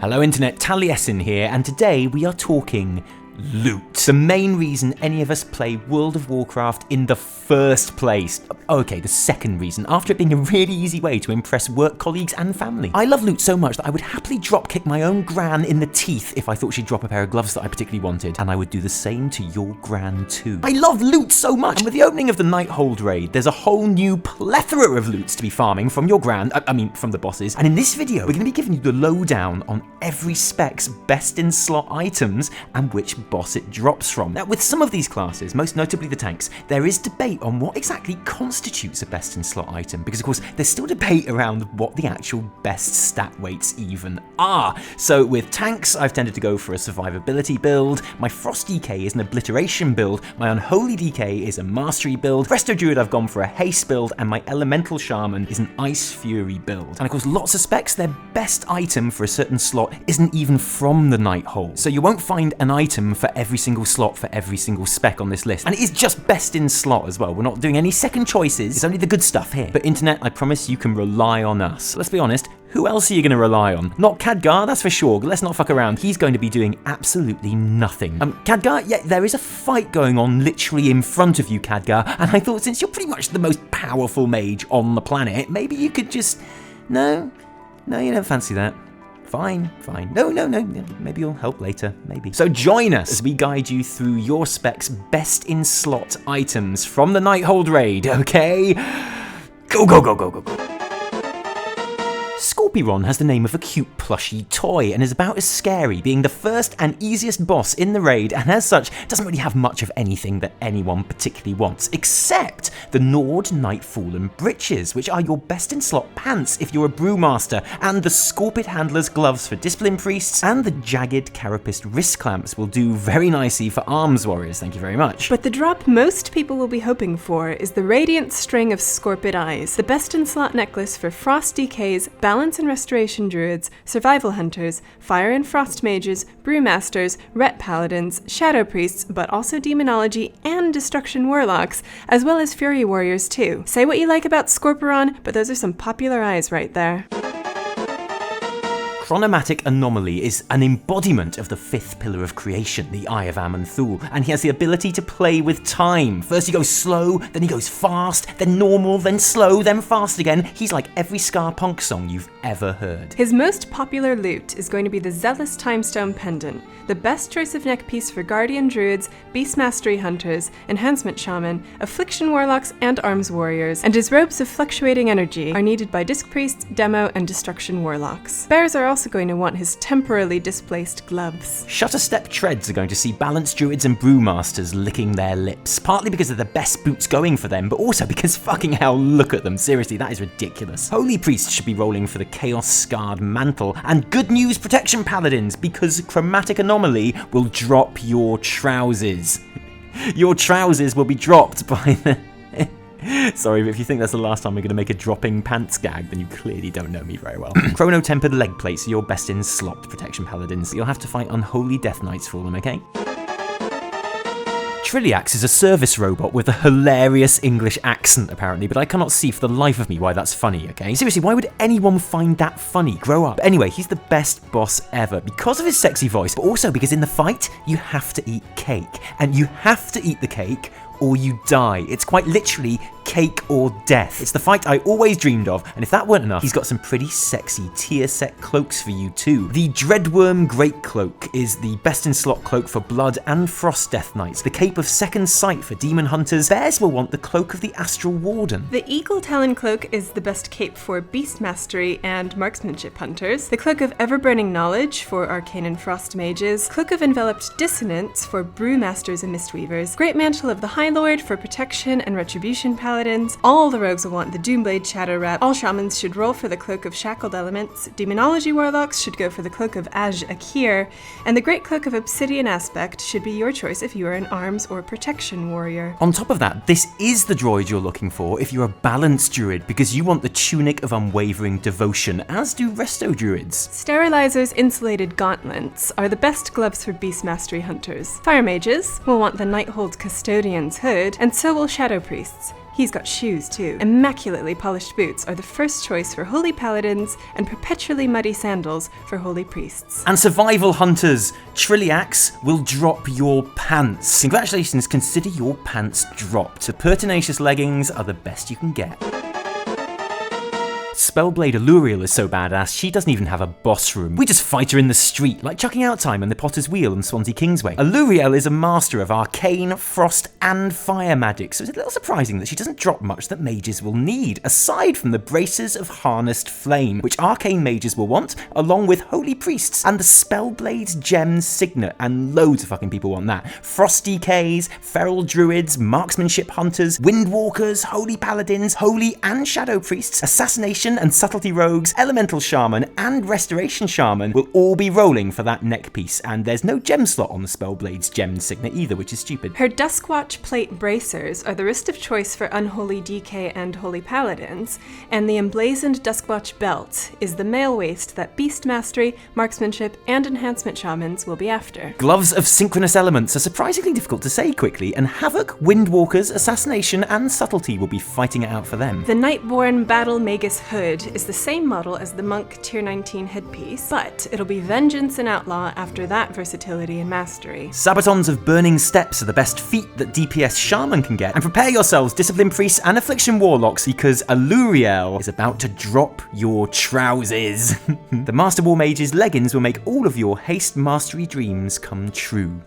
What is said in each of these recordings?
Hello Internet, Taliesin here, and today we are talking loot. The main reason any of us play World of Warcraft in the first place. Okay, the second reason, after it being a really easy way to impress work colleagues and family. I love loot so much that I would happily dropkick my own gran in the teeth if I thought she'd drop a pair of gloves that I particularly wanted, and I would do the same to your gran too. I love loot so much, and with the opening of the Nighthold raid, there's a whole new plethora of loots to be farming from your gran, from the bosses, and in this video, we're going to be giving you the lowdown on every spec's best in slot items and which boss it drops from. Now, with some of these classes, most notably the tanks, there is debate on what exactly constitutes a best in slot item, because of course there's still debate around what the actual best stat weights even are. So with tanks, I've tended to go for a survivability build, my Frost DK is an obliteration build, my Unholy DK is a mastery build, Resto Druid I've gone for a haste build, and my Elemental Shaman is an Ice Fury build. And of course lots of specs, their best item for a certain slot isn't even from the Nighthold. So you won't find an item for every single slot for every single spec on this list. And it is just best in slot as well. We're not doing any second choices. It's only the good stuff here. But Internet, I promise you can rely on us. Let's be honest, who else are you going to rely on? Not Khadgar, that's for sure. Let's not fuck around. He's going to be doing absolutely nothing. Khadgar, yeah, there is a fight going on literally in front of you, Khadgar. And I thought since you're pretty much the most powerful mage on the planet, maybe you could just... No, you don't fancy that. Fine. No, maybe you'll help later, maybe. So join us as we guide you through your spec's best in slot items from the Nighthold raid, okay? Go. Skorpyron has the name of a cute plushy toy and is about as scary, being the first and easiest boss in the raid, and as such doesn't really have much of anything that anyone particularly wants, except the Nord Nightfallen breeches, which are your best in slot pants if you're a brewmaster, and the Scorpid Handler's gloves for discipline priests, and the jagged Carapist wrist clamps will do very nicely for arms warriors, thank you very much. But the drop most people will be hoping for is the Radiant String of Scorpid Eyes, the best in slot necklace for Frost DKs, Balance and Restoration Druids, Survival Hunters, Fire and Frost Mages, Brewmasters, Ret Paladins, Shadow Priests, but also Demonology and Destruction Warlocks, as well as Fury Warriors too. Say what you like about Skorpyron, but those are some popular eyes right there. Chronomatic Anomaly is an embodiment of the fifth pillar of creation, the Eye of Aman'Thul, and he has the ability to play with time. First he goes slow, then he goes fast, then normal, then slow, then fast again. He's like every ska punk song you've ever heard. His most popular loot is going to be the Zealous Timestone Pendant, the best choice of neck piece for Guardian Druids, Beast Mastery Hunters, Enhancement Shaman, Affliction Warlocks, and Arms Warriors, and his robes of fluctuating energy are needed by Disc Priests, Demo, and Destruction Warlocks. Bears are also going to want his temporarily displaced gloves. Shutterstep Treads are going to see Balanced Druids and Brewmasters licking their lips, partly because they're the best boots going for them, but also because fucking hell, look at them, seriously, that is ridiculous. Holy Priests should be rolling for the Chaos Scarred Mantle, and good news Protection Paladins, because Chromatic Anomaly will drop your trousers. Your trousers will be dropped by the... Sorry, but if you think that's the last time we're going to make a dropping pants gag, then you clearly don't know me very well. Chrono-tempered leg plates are your best in slot Protection Paladins. You'll have to fight Unholy Death Knights for them, okay? Trilliax is a service robot with a hilarious English accent, apparently, but I cannot see for the life of me why that's funny, okay? Seriously, why would anyone find that funny? Grow up. But anyway, he's the best boss ever because of his sexy voice, but also because in the fight, you have to eat cake. And you have to eat the cake or you die. It's quite literally cake or death. It's the fight I always dreamed of, and if that weren't enough, he's got some pretty sexy tier set cloaks for you too. The Dreadworm Great Cloak is the best in slot cloak for Blood and Frost Death Knights, the Cape of Second Sight for Demon Hunters. Bears will want the Cloak of the Astral Warden. The Eagle Talon Cloak is the best cape for Beast Mastery and Marksmanship Hunters, the Cloak of Ever-Burning Knowledge for Arcane and Frost Mages, Cloak of Enveloped Dissonance for Brewmasters and Mistweavers, Great Mantle of the High Lord for Protection and Retribution Paladins. All the rogues will want the Doomblade Shadow Wrap. All shamans should roll for the Cloak of Shackled Elements. Demonology Warlocks should go for the Cloak of Aj Akir, and the Great Cloak of Obsidian Aspect should be your choice if you are an Arms or Protection Warrior. On top of that, this is the droid you're looking for if you're a Balanced Druid, because you want the Tunic of Unwavering Devotion, as do Resto Druids. Sterilizer's Insulated Gauntlets are the best gloves for Beast Mastery Hunters. Fire Mages will want the Nighthold Custodian's Hood, and so will Shadow Priests. He's got shoes too. Immaculately polished boots are the first choice for holy paladins, and perpetually muddy sandals for holy priests. And survival hunters, Trilliax will drop your pants. Congratulations, consider your pants dropped. The pertinacious leggings are the best you can get. Spellblade Aluriel is so badass, she doesn't even have a boss room. We just fight her in the street, like Chucking Out Time and the Potter's Wheel and Swansea Kingsway. Aluriel is a master of arcane, frost, and fire magic, so it's a little surprising that she doesn't drop much that mages will need, aside from the braces of harnessed flame, which arcane mages will want, along with holy priests, and the Spellblade's gem signet, and loads of fucking people want that. Frost DKs, feral druids, marksmanship hunters, windwalkers, holy paladins, holy and shadow priests, assassination and subtlety rogues, elemental shaman, and restoration shaman will all be rolling for that neck piece, and there's no gem slot on the Spellblade's gem signet either, which is stupid. Her Duskwatch plate bracers are the wrist of choice for unholy DK and holy paladins, and the emblazoned Duskwatch belt is the mail waist that beast mastery, marksmanship, and enhancement shamans will be after. Gloves of synchronous elements are surprisingly difficult to say quickly, and havoc, windwalkers, assassination, and subtlety will be fighting it out for them. The Nightborn Battle Magus hood is the same model as the Monk Tier 19 headpiece, but it'll be Vengeance and Outlaw after that versatility and mastery. Sabatons of Burning Steps are the best feat that DPS Shaman can get, and prepare yourselves, Discipline Priests and Affliction Warlocks, because Aluriel is about to drop your trousers. The Master War Mage's leggings will make all of your haste mastery dreams come true.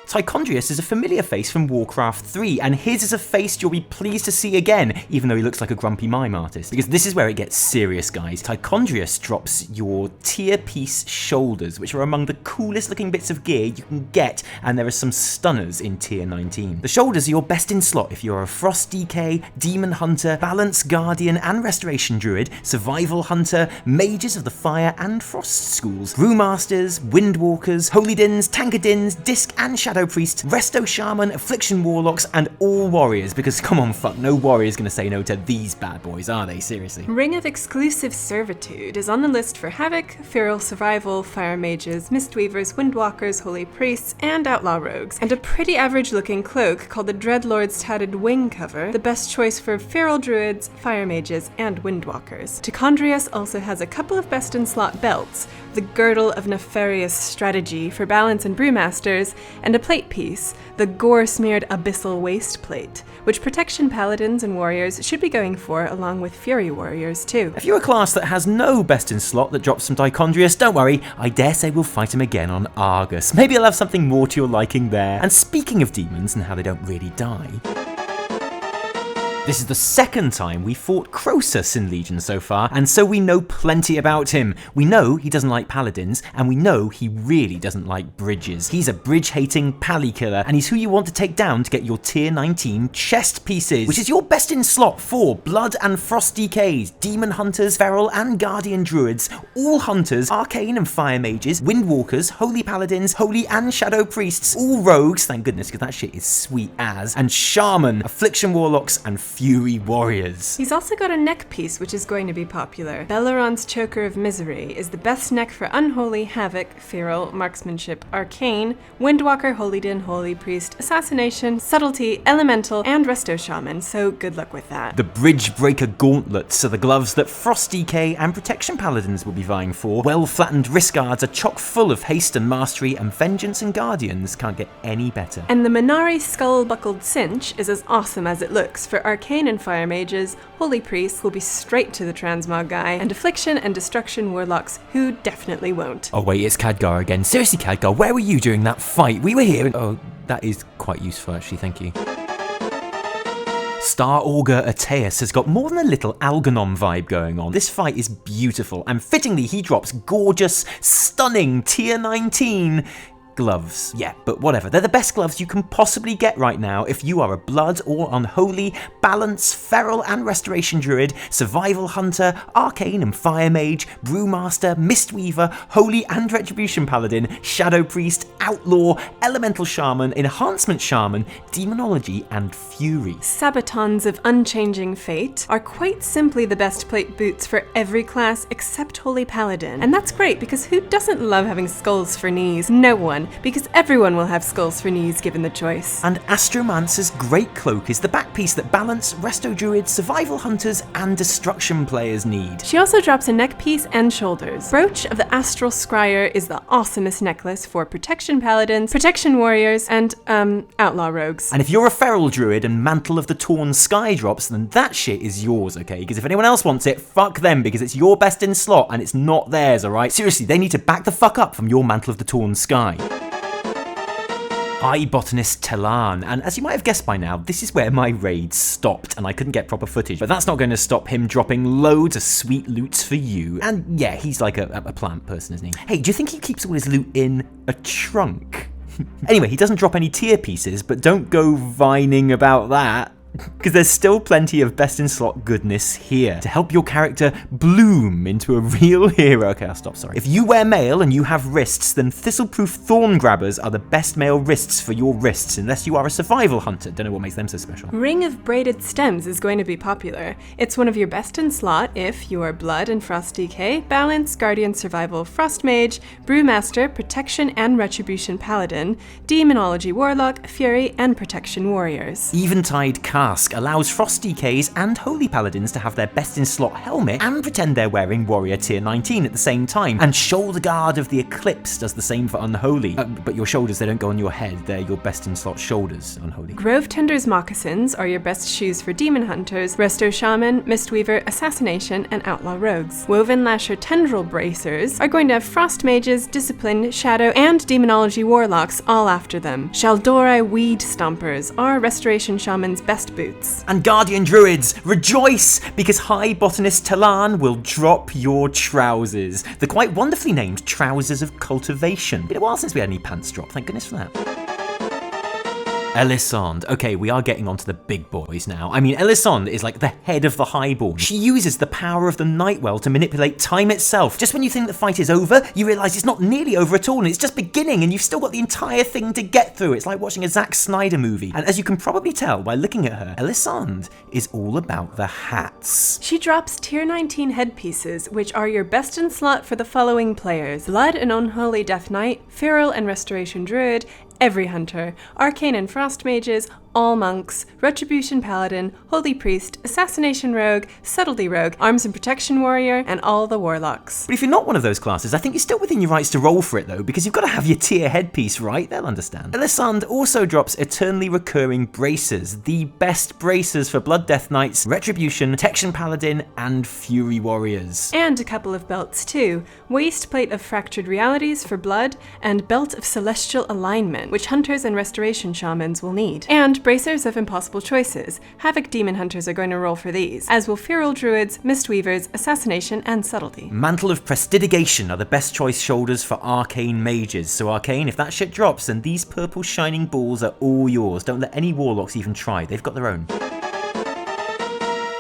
Tichondrius is a familiar face from Warcraft 3, and his is a face you'll be pleased to see again, even though he looks like a grumpy mime artist. Because this is where it gets serious, guys. Tichondrius drops your tier piece shoulders, which are among the coolest looking bits of gear you can get, and there are some stunners in tier 19. The shoulders are your best in slot if you're a Frost DK, Demon Hunter, Balance Guardian and Restoration Druid, Survival Hunter, Mages of the Fire and Frost schools, Brewmasters, Windwalkers, Holydins, Tankadins, Disc and Shadow Priests, Resto Shaman, Affliction Warlocks, and all Warriors, because come on, fuck, no Warrior's gonna say no to these bad boys, are they? Seriously. Ring of Exclusive Servitude is on the list for Havoc, Feral Survival, Fire Mages, Mistweavers, Windwalkers, Holy Priests, and Outlaw Rogues, and a pretty average looking cloak called the Dreadlord's Tatted Wing Cover, the best choice for Feral Druids, Fire Mages, and Windwalkers. Tichondrius also has a couple of best in slot belts, the Girdle of Nefarious Strategy for Balance and Brewmasters, and a plate piece, the gore-smeared Abyssal Waist Plate, which Protection Paladins and Warriors should be going for along with Fury Warriors too. If you're a class that has no best in slot that drops some Tichondrius, don't worry, I dare say we'll fight him again on Argus. Maybe I'll have something more to your liking there. And speaking of demons and how they don't really die, this is the second time we fought Krosus in Legion so far, and so we know plenty about him. We know he doesn't like paladins, and we know he really doesn't like bridges. He's a bridge-hating pally killer, and he's who you want to take down to get your tier 19 chest pieces, which is your best in slot for Blood and Frost DKs, Demon Hunters, Feral and Guardian Druids, all Hunters, Arcane and Fire Mages, Windwalkers, Holy Paladins, Holy and Shadow Priests, all Rogues, thank goodness, because that shit is sweet as, and Shaman, Affliction Warlocks, and Fury Warriors. He's also got a neck piece which is going to be popular. Belaron's Choker of Misery is the best neck for Unholy, Havoc, Feral, Marksmanship, Arcane, Windwalker, Holydin, Holy Priest, Assassination, Subtlety, Elemental, and Resto Shaman, so good luck with that. The Bridge Breaker Gauntlets are the gloves that Frost DK and Protection Paladins will be vying for. Well-flattened wrist guards are chock full of haste and mastery, and Vengeance and Guardians can't get any better. And the Minari Skull-Buckled Cinch is as awesome as it looks for Arcane and Fire Mages, Holy Priests will be straight to the Transmog guy, and Affliction and Destruction Warlocks who definitely won't. Oh wait, it's Khadgar again. Seriously, Khadgar, where were you during that fight? We were here and... Oh, that is quite useful actually, thank you. Star Augur Etraeus has got more than a little Algernon vibe going on. This fight is beautiful, and fittingly he drops gorgeous, stunning tier 19 gloves. Yeah, but whatever. They're the best gloves you can possibly get right now if you are a Blood or Unholy, Balance, Feral and Restoration Druid, Survival Hunter, Arcane and Fire Mage, Brewmaster, Mistweaver, Holy and Retribution Paladin, Shadow Priest, Outlaw, Elemental Shaman, Enhancement Shaman, Demonology and Fury. Sabatons of Unchanging Fate are quite simply the best plate boots for every class except Holy Paladin. And that's great because who doesn't love having skulls for knees? No one. because everyone will have skulls for knees given the choice. And Astromancer's Great Cloak is the back piece that balance, resto druids, survival hunters, and destruction players need. She also drops a neck piece and shoulders. Brooch of the Astral Scryer is the awesomest necklace for protection paladins, protection warriors, and, outlaw rogues. And if you're a feral druid and Mantle of the Torn Sky drops, then that shit is yours, okay? Because if anyone else wants it, fuck them, because it's your best in slot and it's not theirs, alright? Seriously, they need to back the fuck up from your Mantle of the Torn Sky. Hi, Botanist Tel'arn, and as you might have guessed by now, this is where my raid stopped and I couldn't get proper footage, but that's not going to stop him dropping loads of sweet loots for you. And yeah, he's like a plant person, isn't he? Hey, do you think he keeps all his loot in a trunk? Anyway, he doesn't drop any tier pieces, but don't go vining about that, because there's still plenty of best in slot goodness here to help your character bloom into a real hero. Okay, I'll stop, sorry. If you wear mail and you have wrists, then Thistleproof Thorn Grabbers are the best mail wrists for your wrists, unless you are a survival hunter. Don't know what makes them so special. Ring of Braided Stems is going to be popular. It's one of your best in slot if you are Blood and Frost DK, Balance, Guardian Survival, Frost Mage, Brewmaster, Protection and Retribution Paladin, Demonology Warlock, Fury, and Protection Warriors. Eventide Cask allows Frost DKs and Holy Paladins to have their best in slot helmet and pretend they're wearing Warrior Tier 19 at the same time. And Shoulder Guard of the Eclipse does the same for Unholy. But your shoulders, they don't go on your head, they're your best in slot shoulders, Unholy. Grove Tender's Moccasins are your best shoes for Demon Hunters, Resto Shaman, Mistweaver, Assassination, and Outlaw Rogues. Woven Lasher Tendril Bracers are going to have Frost Mages, Discipline, Shadow, and Demonology Warlocks all after them. Shaldorai Weed Stompers are Restoration Shaman's best boots. And Guardian Druids, rejoice! Because High Botanist Tel'arn will drop your trousers. The quite wonderfully named Trousers of Cultivation. Been a while since we had any pants drop, thank goodness for that. Elisande. Okay, we are getting onto the big boys now. I mean, Elisande is like the head of the Highborn. She uses the power of the Nightwell to manipulate time itself. Just when you think the fight is over, you realise it's not nearly over at all, and it's just beginning, and you've still got the entire thing to get through. It's like watching a Zack Snyder movie. And as you can probably tell by looking at her, Elisande is all about the hats. She drops Tier 19 headpieces, which are your best in slot for the following players: Blood and Unholy Death Knight, Feral and Restoration Druid, every hunter, Arcane and Frost Mages, all monks, Retribution Paladin, Holy Priest, Assassination Rogue, Subtlety Rogue, Arms and Protection Warrior, and all the Warlocks. But if you're not one of those classes, I think you're still within your rights to roll for it though, because you've got to have your tier headpiece right, they'll understand. Elisande also drops Eternally Recurring Bracers, the best bracers for Blood Death Knights, Retribution, Protection Paladin, and Fury Warriors. And a couple of belts too. Waistplate of Fractured Realities for Blood, and Belt of Celestial Alignment, which hunters and Restoration Shamans will need. And Bracers of Impossible Choices. Havoc Demon Hunters are going to roll for these, as will Feral Druids, Mistweavers, Assassination, and Subtlety. Mantle of Prestidigation are the best choice shoulders for Arcane Mages. So Arcane, if that shit drops, then these purple shining balls are all yours. Don't let any Warlocks even try, they've got their own.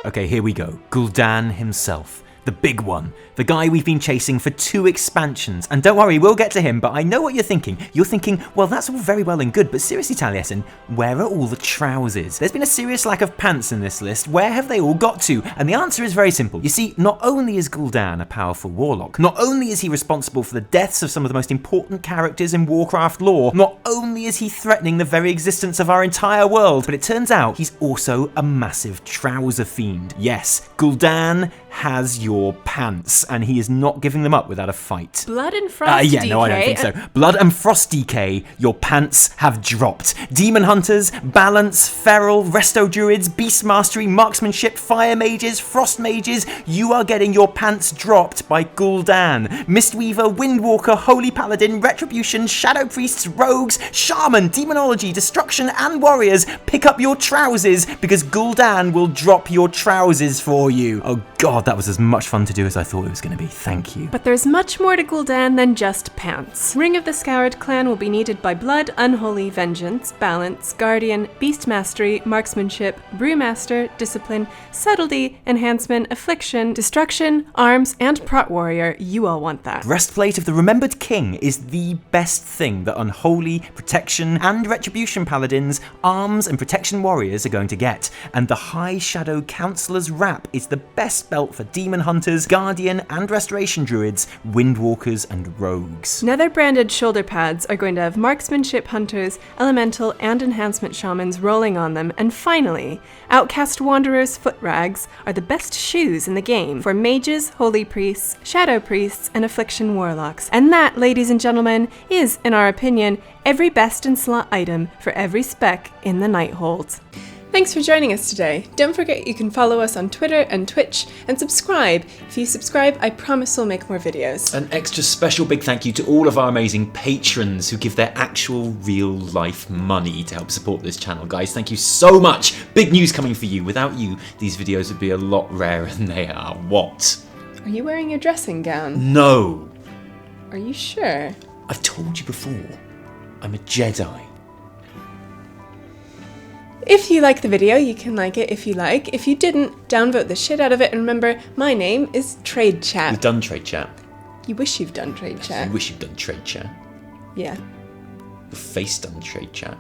Okay, here we go. Gul'dan himself. The big one. The guy we've been chasing for 2 expansions. And don't worry, we'll get to him, but I know what you're thinking. You're thinking, well, that's all very well and good, but seriously, Taliesin, where are all the trousers? There's been a serious lack of pants in this list. Where have they all got to? And the answer is very simple. You see, not only is Gul'dan a powerful warlock, not only is he responsible for the deaths of some of the most important characters in Warcraft lore, not only is he threatening the very existence of our entire world, but it turns out he's also a massive trouser fiend. Yes, Gul'dan has your pants, and he is not giving them up without a fight. Blood and Frost DK. No, I don't think so. Blood and Frost DK, your pants have dropped. Demon Hunters, Balance, Feral, Resto Druids, Beast Mastery, Marksmanship, Fire Mages, Frost Mages, you are getting your pants dropped by Gul'dan. Mistweaver, Windwalker, Holy Paladin, Retribution, Shadow Priests, Rogues, Shaman, Demonology, Destruction, and Warriors, pick up your trousers, because Gul'dan will drop your trousers for you. Oh god, that was as much fun to do as I thought it was going to be. Thank you. But there's much more to Gul'dan than just pants. Ring of the Scoured Clan will be needed by Blood, Unholy, Vengeance, Balance, Guardian, Beast Mastery, Marksmanship, Brewmaster, Discipline, Subtlety, Enhancement, Affliction, Destruction, Arms, and Prot Warrior. You all want that. Breastplate of the Remembered King is the best thing that Unholy, Protection, and Retribution Paladins, Arms, and Protection Warriors are going to get. And the High Shadow Counselor's Wrap is the best belt for Demon hunters, guardian and restoration druids, windwalkers and rogues. Nether-branded shoulder pads are going to have marksmanship hunters, elemental and enhancement shamans rolling on them, and finally, outcast wanderers' foot rags are the best shoes in the game for mages, holy priests, shadow priests, and affliction warlocks. And that, ladies and gentlemen, is, in our opinion, every best in slot item for every spec in the Nighthold. Thanks for joining us today. Don't forget you can follow us on Twitter and Twitch, and subscribe. If you subscribe, I promise we'll make more videos. An extra special big thank you to all of our amazing patrons who give their actual real life money to help support this channel, guys. Thank you so much. Big news coming for you. Without you, these videos would be a lot rarer than they are. What? Are you wearing your dressing gown? No. Are you sure? I've told you before, I'm a Jedi. If you like the video, you can like it if you like. If you didn't, downvote the shit out of it, and remember, my name is Trade Chat. We've done Trade Chat. You wish you've done Trade Chat. You wish you'd done Trade Chat. Yeah. Your face done Trade Chat.